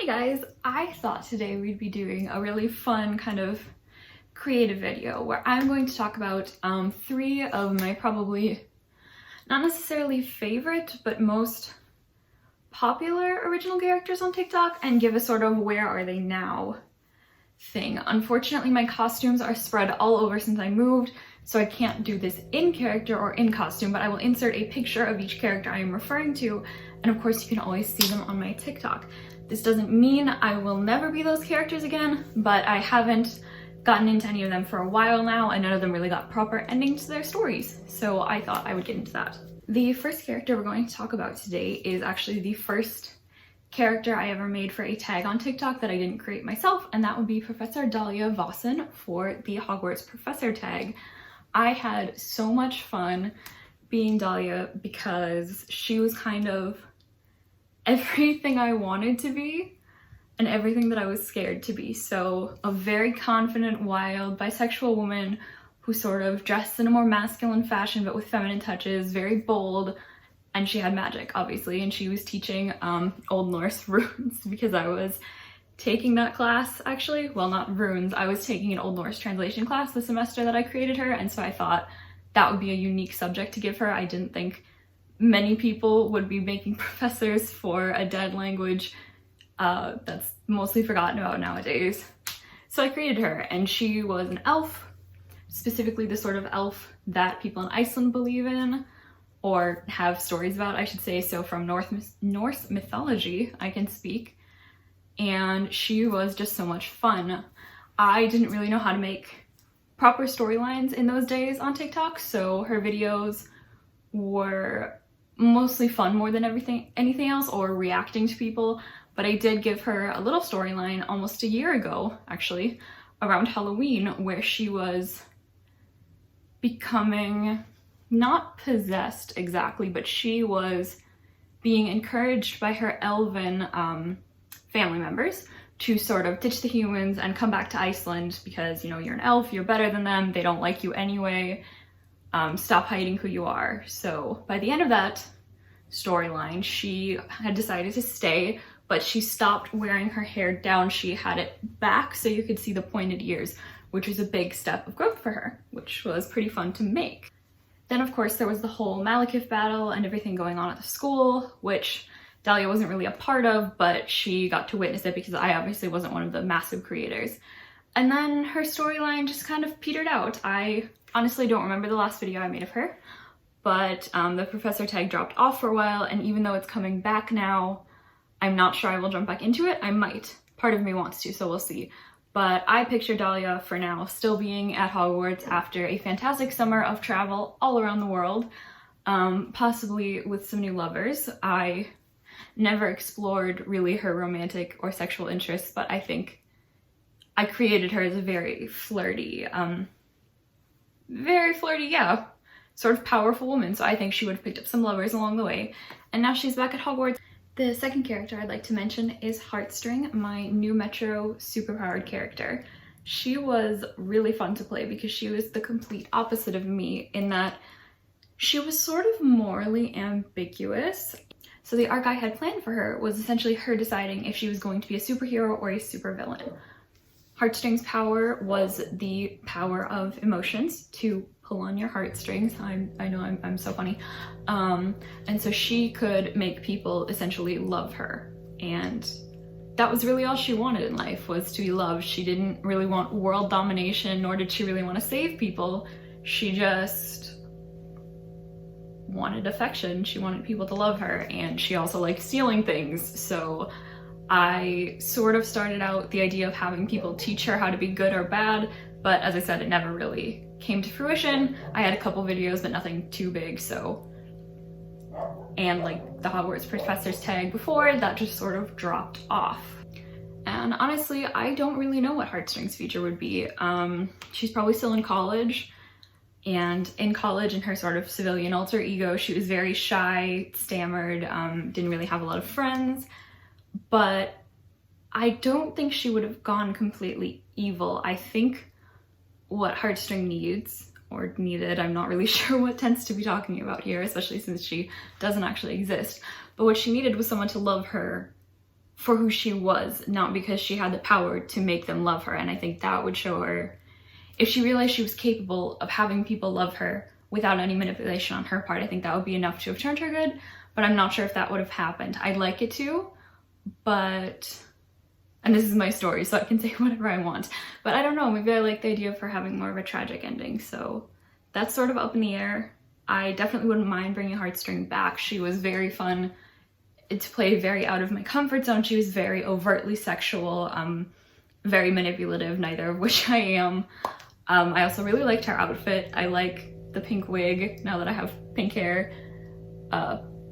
guys, I thought today we'd be doing a really fun kind of creative video where I'm going to talk about 3 of my probably not necessarily favorite but most popular original characters on TikTok and give a sort of where are they now thing. Unfortunately, my costumes are spread all over since I moved, so I can't do this in character or in costume, but I will insert a picture of each character I am referring to, and of course you can always see them on my TikTok. This doesn't mean I will never be those characters again, but I haven't gotten into any of them for a while now, and none of them really got proper endings to their stories, so I thought I would get into that. The first character we're going to talk about today is actually the first character I ever made for a tag on TikTok that I didn't create myself, and that would be Professor Dahlia Vossen for the Hogwarts Professor tag. I had so much fun being Dahlia because she was kind of everything I wanted to be and everything that I was scared to be. So a very confident, wild, bisexual woman who sort of dressed in a more masculine fashion but with feminine touches, very bold, and she had magic, obviously, and she was teaching Old Norse runes because I was taking that class, actually. Well, not runes, I was taking an Old Norse translation class the semester that I created her, and so I thought that would be a unique subject to give her. I didn't think many people would be making professors for a dead language that's mostly forgotten about nowadays. So I created her, and she was an elf, specifically the sort of elf that people in Iceland believe in, or have stories about, I should say. So from Norse mythology, I can speak. And she was just so much fun. I didn't really know how to make proper storylines in those days on TikTok, so her videos were mostly fun more than anything else, or reacting to people. But I did give her a little storyline almost a year ago, actually, around Halloween, where she was becoming not possessed exactly, but she was being encouraged by her elven family members to sort of ditch the humans and come back to Iceland because, you know, you're an elf, you're better than them, they don't like you anyway, stop hiding who you are. So by the end of that storyline, she had decided to stay, but she stopped wearing her hair down. She had it back so you could see the pointed ears, which was a big step of growth for her, which was pretty fun to make. Then of course there was the whole Malekith battle and everything going on at the school, which Dahlia wasn't really a part of, but she got to witness it because I obviously wasn't one of the massive creators. And then her storyline just kind of petered out. I honestly don't remember the last video I made of her, but the professor tag dropped off for a while, and even though it's coming back now, I'm not sure I will jump back into it. I might. Part of me wants to, so we'll see. But I picture Dahlia for now still being at Hogwarts after a fantastic summer of travel all around the world, possibly with some new lovers. I never explored really her romantic or sexual interests, but I think I created her as a very flirty, yeah, sort of powerful woman, so I think she would have picked up some lovers along the way. And now she's back at Hogwarts. The second character I'd like to mention is Heartstring, my new Metro superpowered character. She was really fun to play because she was the complete opposite of me in that she was sort of morally ambiguous. So the arc I had planned for her was essentially her deciding if she was going to be a superhero or a supervillain. Heartstring's power was the power of emotions, to pull on your heartstrings. I know I'm so funny. And so she could make people essentially love her. And that was really all she wanted in life, was to be loved. She didn't really want world domination, nor did she really want to save people. She just wanted affection. She wanted people to love her, and she also liked stealing things. So I sort of started out the idea of having people teach her how to be good or bad, but as I said, it never really came to fruition. I had a couple videos, but nothing too big, so. And like the Hogwarts Professor's tag before, that just sort of dropped off. And honestly, I don't really know what Heartstring's future would be. She's probably still in college, and in college, in her sort of civilian alter ego, she was very shy, stammered, didn't really have a lot of friends, but I don't think she would have gone completely evil. I think what Heartstring needs, or needed, I'm not really sure what tense to be talking about here, especially since she doesn't actually exist, but what she needed was someone to love her for who she was, not because she had the power to make them love her. And I think that would show her, if she realized she was capable of having people love her without any manipulation on her part, I think that would be enough to have turned her good, but I'm not sure if that would have happened. I'd like it to, but, and this is my story, so I can say whatever I want, but I don't know, maybe I like the idea of her having more of a tragic ending, so that's sort of up in the air. I definitely wouldn't mind bringing Heartstring back. She was very fun to play, very out of my comfort zone. She was very overtly sexual, very manipulative, neither of which I am. I also really liked her outfit. I like the pink wig now that I have pink hair.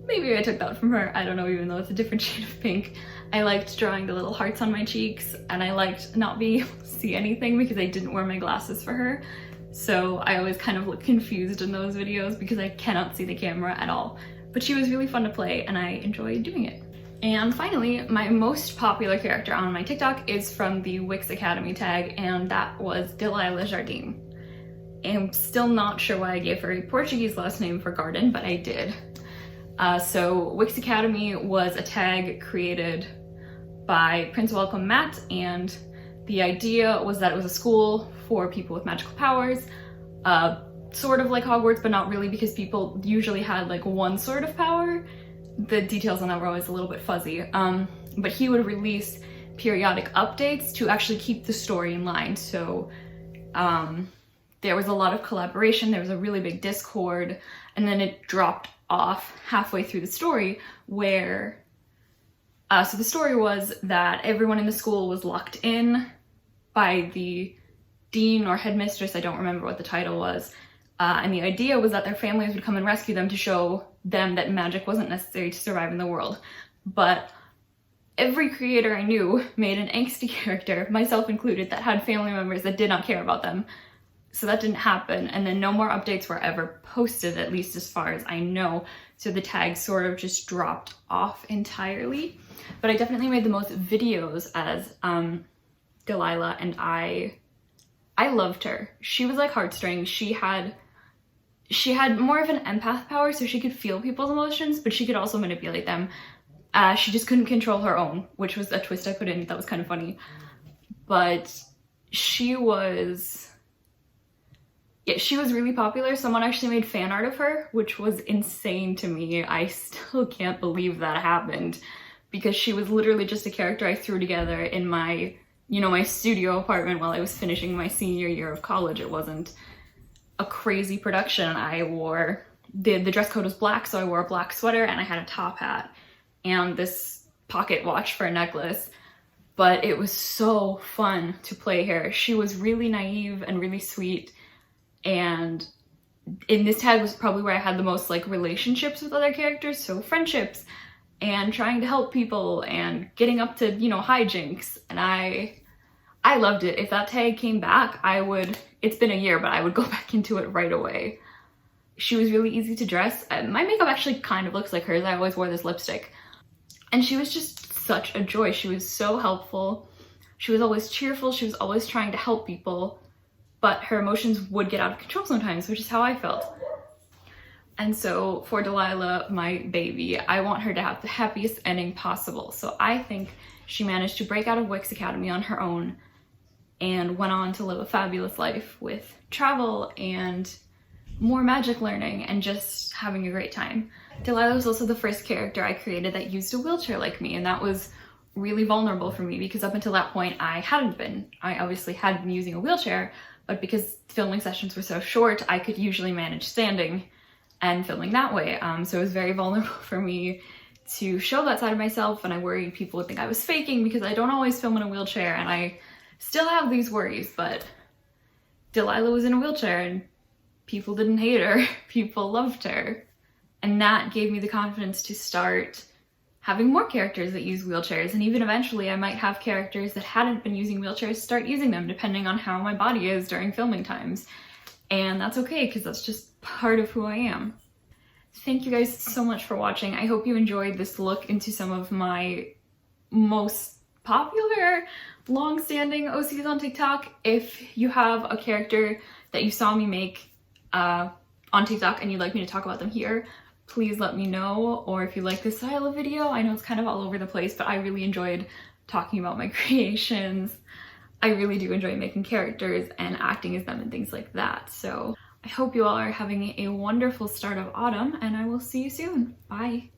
Maybe I took that from her, I don't know, even though it's a different shade of pink. I liked drawing the little hearts on my cheeks, and I liked not being able to see anything because I didn't wear my glasses for her. So I always kind of look confused in those videos because I cannot see the camera at all. But she was really fun to play and I enjoyed doing it. And finally, my most popular character on my TikTok is from the Wix Academy tag, and that was Delilah Jardim. I'm still not sure why I gave her a Portuguese last name for garden, but I did. So Wix Academy was a tag created by Prince Welcome Matt, and the idea was that it was a school for people with magical powers, sort of like Hogwarts, but not really, because people usually had like one sort of power. The details on that were always a little bit fuzzy. But he would release periodic updates to actually keep the story in line. So there was a lot of collaboration, there was a really big Discord, and then it dropped off halfway through the story where, so the story was that everyone in the school was locked in by the dean or headmistress, I don't remember what the title was, and the idea was that their families would come and rescue them to show them that magic wasn't necessary to survive in the world. But every creator I knew made an angsty character, myself included, that had family members that did not care about them. So that didn't happen, and then no more updates were ever posted, at least as far as I know. So the tag sort of just dropped off entirely. But I definitely made the most videos as Delilah, and I loved her. She was like Heartstring. She had more of an empath power, so she could feel people's emotions, but she could also manipulate them. She just couldn't control her own, which was a twist I put in that was kind of funny. But she was really popular. Someone actually made fan art of her, which was insane to me. I still can't believe that happened, because she was literally just a character I threw together in my, my studio apartment while I was finishing my senior year of college. It wasn't a crazy production. I wore, the dress code was black, so I wore a black sweater and I had a top hat and this pocket watch for a necklace. But it was so fun to play her. She was really naive and really sweet, and in this tag was probably where I had the most like relationships with other characters, so friendships and trying to help people and getting up to, hijinks, and I loved it. If that tag came back, it's been a year, but I would go back into it right away. She was really easy to dress. My makeup actually kind of looks like hers. I always wore this lipstick. And she was just such a joy. She was so helpful. She was always cheerful. She was always trying to help people, but her emotions would get out of control sometimes, which is how I felt. And so for Delilah, my baby, I want her to have the happiest ending possible. So I think she managed to break out of Wix Academy on her own and went on to live a fabulous life with travel and more magic learning and just having a great time. Delilah was also the first character I created that used a wheelchair like me, and that was really vulnerable for me because up until that point I hadn't been. I obviously had been using a wheelchair, but because filming sessions were so short, I could usually manage standing and filming that way. So it was very vulnerable for me to show that side of myself, and I worried people would think I was faking because I don't always film in a wheelchair, and I still have these worries. But Delilah was in a wheelchair and people didn't hate her, people loved her. And that gave me the confidence to start having more characters that use wheelchairs, and even eventually I might have characters that hadn't been using wheelchairs start using them depending on how my body is during filming times. And that's okay, because that's just part of who I am. Thank you guys so much for watching. I hope you enjoyed this look into some of my most popular, long-standing OCs on TikTok. If you have a character that you saw me make on TikTok and you'd like me to talk about them here, please let me know. Or if you like this style of video, I know it's kind of all over the place, but I really enjoyed talking about my creations. I really do enjoy making characters and acting as them and things like that. So I hope you all are having a wonderful start of autumn, and I will see you soon. Bye.